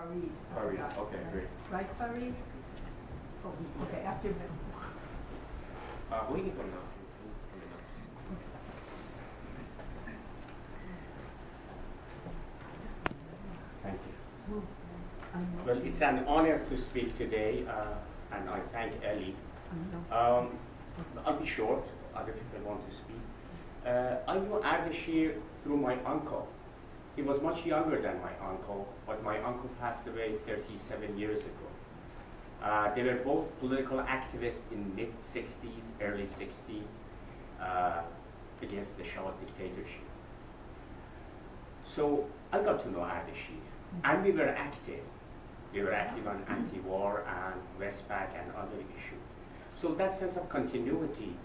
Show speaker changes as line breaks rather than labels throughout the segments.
Farid.
Farid, okay, great.
Right, Farid? Oh, okay, after him.
Waiting for now. Who's coming up? Thank you. Well, it's an honor to speak today, and I thank Ellie. I'll be short. Other people want to speak. I knew Ardeshir through my uncle. He was much younger than my uncle, but my uncle passed away 37 years ago. They were both political activists in mid-60s, early 60s, against the Shah's dictatorship. So I got to know Ardeshir, and we were active. We were active on anti-war and Westpac and other issues. So that sense of continuity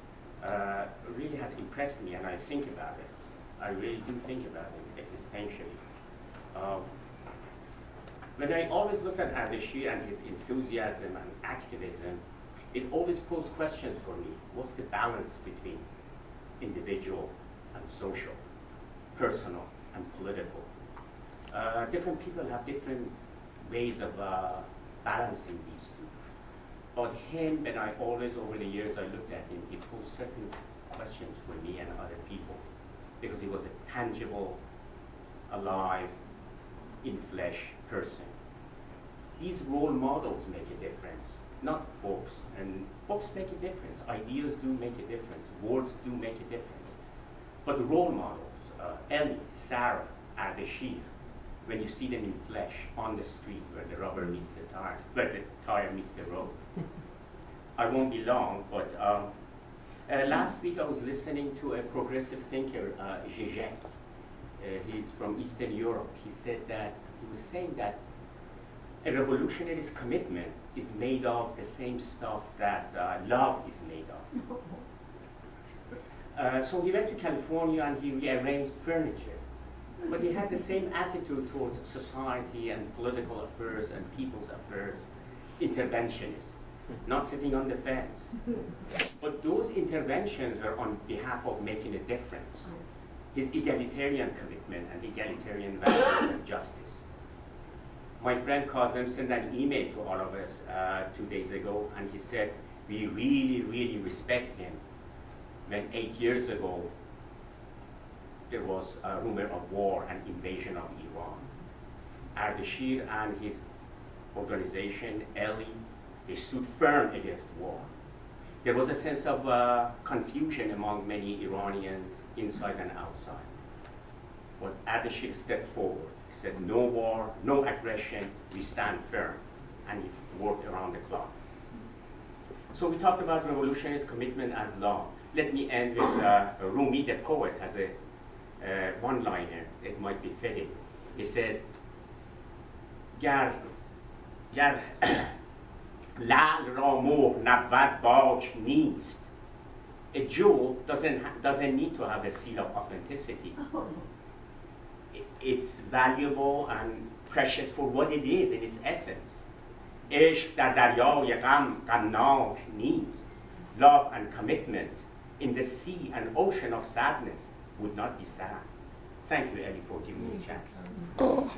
really has impressed me, and I think about it. I really do think about it existentially. When I always look at Ardeshir and his enthusiasm and activism, it always poses questions for me. What's the balance between individual and social, personal and political? Different people have different ways of balancing these two. But him, and I always, over the years I looked at him, he posed certain questions for me and other people, because he was a tangible, alive, in flesh person. These role models make a difference, not books. And books make a difference, ideas do make a difference, words do make a difference. But the role models, Ellie, Sarah, Ardeshir, when you see them in flesh on the street where the rubber meets the tire, where the tire meets the road. I won't be long, but last week I was listening to a progressive thinker, Zizek. He's from Eastern Europe. He said that, he was saying that a revolutionary's commitment is made of the same stuff that love is made of. So he went to California and he rearranged furniture. But he had the same attitude towards society and political affairs and people's affairs, interventionist, not sitting on the fence. But those interventions were on behalf of making a difference. His egalitarian commitment and egalitarian values and justice. My friend Kazem sent an email to all of us 2 days ago, and he said, we really, really respect him. When 8 years ago, there was a rumor of war and invasion of Iran. Ardeshir and his organization, Ellie, they stood firm against war. There was a sense of confusion among many Iranians, inside and outside. But Ardeshir stepped forward. He said, no war, no aggression, we stand firm. And he worked around the clock. So we talked about revolutionaries' commitment as law. Let me end with Rumi, the poet, has a one-liner that might be fitting. He says, گر لعل را مهر نبود باک نیست. A jewel doesn't need to have a seal of authenticity. It's valuable and precious for what it is in its essence. عشق در دریای غم غمناک نیست. Love and commitment in the sea and ocean of sadness would not be sad. Thank you, Ellie, for giving me a chance. Oh.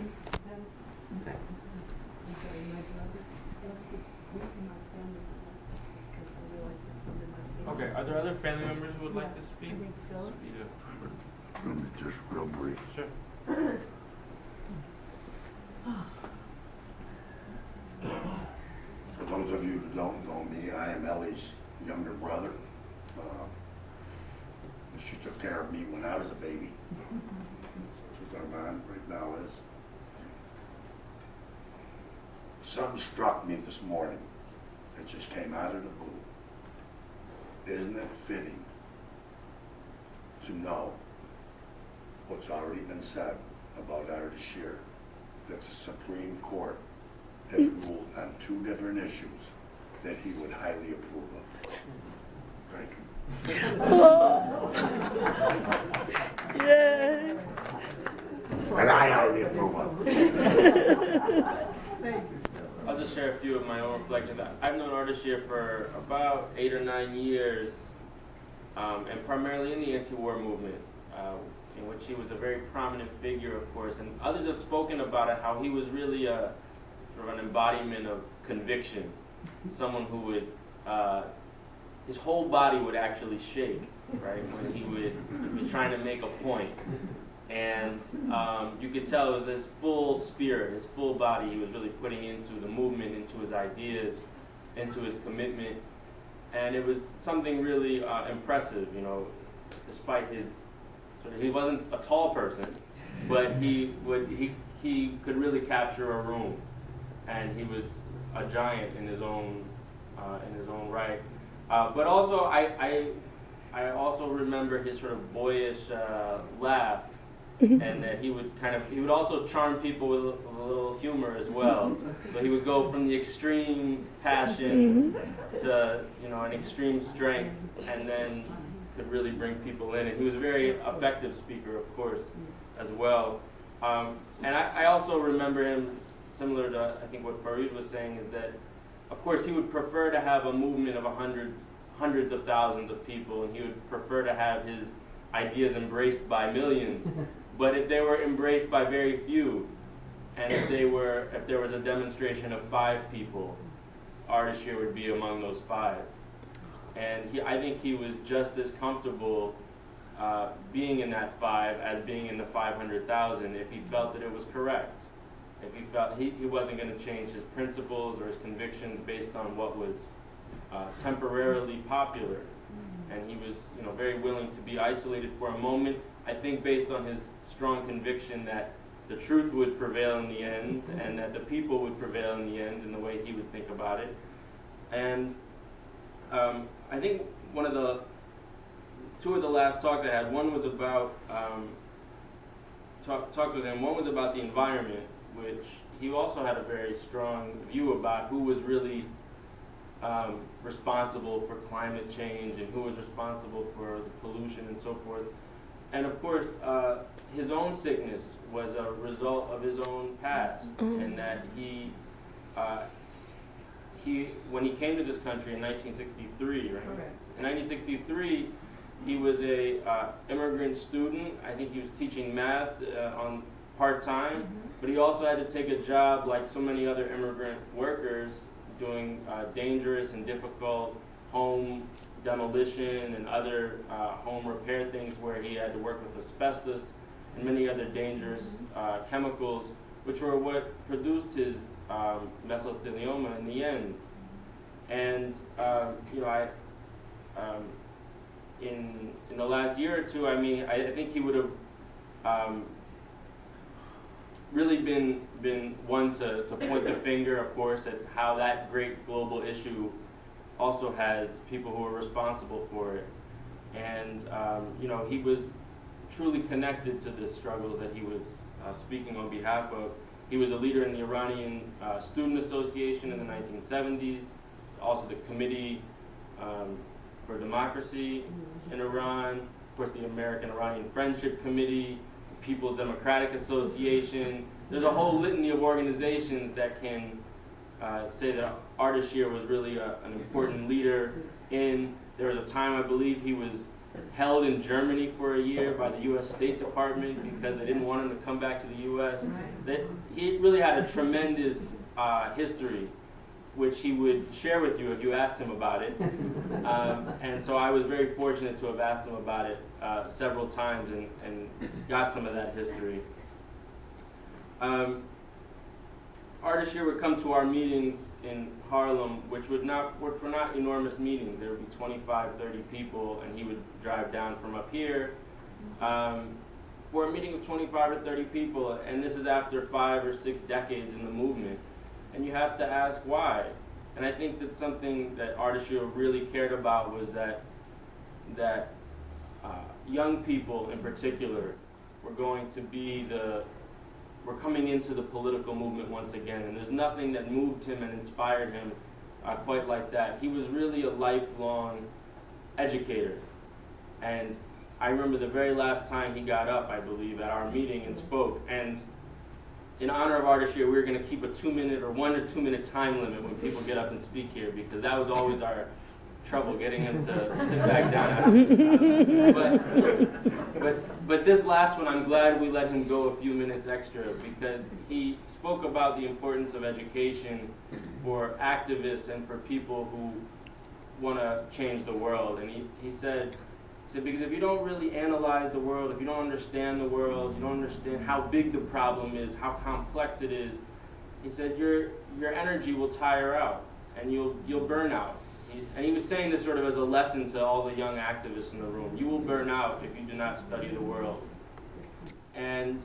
Okay, are there other family members who would like to speak?
Just real brief.
Sure.
For those of you who don't know me, I am Ellie's younger brother. She took care of me when I was a baby. She's our mom right now is. Something struck me this morning. It just came out of the blue. Isn't it fitting to know what's already been said about Ardeshir, that the Supreme Court has ruled on 2 different issues that he would highly approve of? Thank you.
Yay!
And I highly approve of.
I'll just share a few of my own reflections. I've known Ardeshir for about 8 or 9 years, and primarily in the anti-war movement, in which he was a very prominent figure, of course. And others have spoken about it, how he was really a sort of an embodiment of conviction. Someone who would, his whole body would actually shake, right, when he was trying to make a point. And you could tell it was his full spirit, his full body he was really putting into the movement, into his ideas, into his commitment. And it was something really impressive, you know, despite his, he wasn't a tall person, but he could really capture a room. And he was a giant in his own right. But also, I also remember his sort of boyish laugh, and that he would also charm people with a little humor as well. So he would go from the extreme passion to, you know, an extreme strength, and then could really bring people in. And he was a very effective speaker, of course, as well. And I also remember him, similar to I think what Farid was saying, is that, of course, he would prefer to have a movement of hundreds of thousands of people, and he would prefer to have his ideas embraced by millions. But if they were embraced by very few, and if there was a demonstration of 5 people, Ardeshir would be among those 5. And I think he was just as comfortable being in that 5 as being in the 500,000 if he felt that it was correct. If he felt he wasn't going to change his principles or his convictions based on what was temporarily popular. And he was, you know, very willing to be isolated for a moment, I think based on his strong conviction that the truth would prevail in the end, and that the people would prevail in the end in the way he would think about it. And I think two of the last talks I had, one was about, talks with him, one was about the environment, which he also had a very strong view about who was really responsible for climate change and who was responsible for the pollution and so forth. And of course, his own sickness was a result of his own past, and that he, when he came to this country in 1963, right?
Okay.
In 1963, he was a immigrant student. I think he was teaching math on part-time, but he also had to take a job like so many other immigrant workers, doing dangerous and difficult home demolition and other home repair things where he had to work with asbestos and many other dangerous chemicals, which were what produced his mesothelioma in the end. And you know, in the last year or two, I mean, I think he would have really been one to point the finger, of course, at how that great global issue also has people who are responsible for it. And you know, he was truly connected to this struggle that he was speaking on behalf of. He was a leader in the Iranian Student Association in the 1970s, also the Committee for Democracy in Iran, of course the American-Iranian Friendship Committee, the People's Democratic Association. There's a whole litany of organizations that can say that Ardeshir was really an important leader in. There was a time, I believe, he was held in Germany for a year by the U.S. State Department because they didn't want him to come back to the U.S. That he really had a tremendous history, which he would share with you if you asked him about it. And so I was very fortunate to have asked him about it several times and got some of that history. Ardeshir would come to our meetings in Harlem, which were not enormous meetings. There would be 25, 30 people, and he would drive down from up here for a meeting of 25 or 30 people, and this is after 5 or 6 decades in the movement. And you have to ask why. And I think that something that Ardeshir really cared about was that young people in particular were coming into the political movement once again, and there's nothing that moved him and inspired him quite like that. He was really a lifelong educator. And I remember the very last time he got up, I believe, at our meeting and spoke, and in honor of Ardeshir, we were going to keep a 2-minute or 1 to 2 minute time limit when people get up and speak here, because that was always trouble getting him to sit back down after this. But this last one, I'm glad we let him go a few minutes extra because he spoke about the importance of education for activists and for people who want to change the world. And he said, because if you don't really analyze the world, if you don't understand the world, you don't understand how big the problem is, how complex it is, he said your energy will tire out and you'll burn out. And he was saying this sort of as a lesson to all the young activists in the room. You will burn out if you do not study the world. And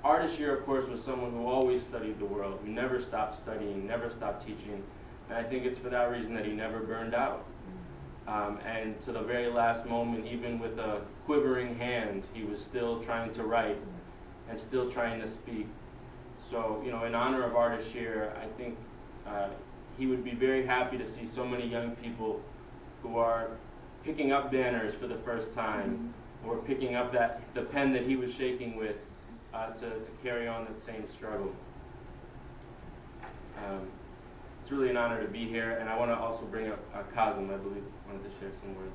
Ardeshir, of course, was someone who always studied the world, who never stopped studying, never stopped teaching. And I think it's for that reason that he never burned out. And to the very last moment, even with a quivering hand, he was still trying to write and still trying to speak. So, in honor of Ardeshir, I think he would be very happy to see so many young people who are picking up banners for the first time or picking up the pen that he was shaking with to carry on that same struggle. It's really an honor to be here, and I want to also bring up Kazim, I believe, wanted to share some words.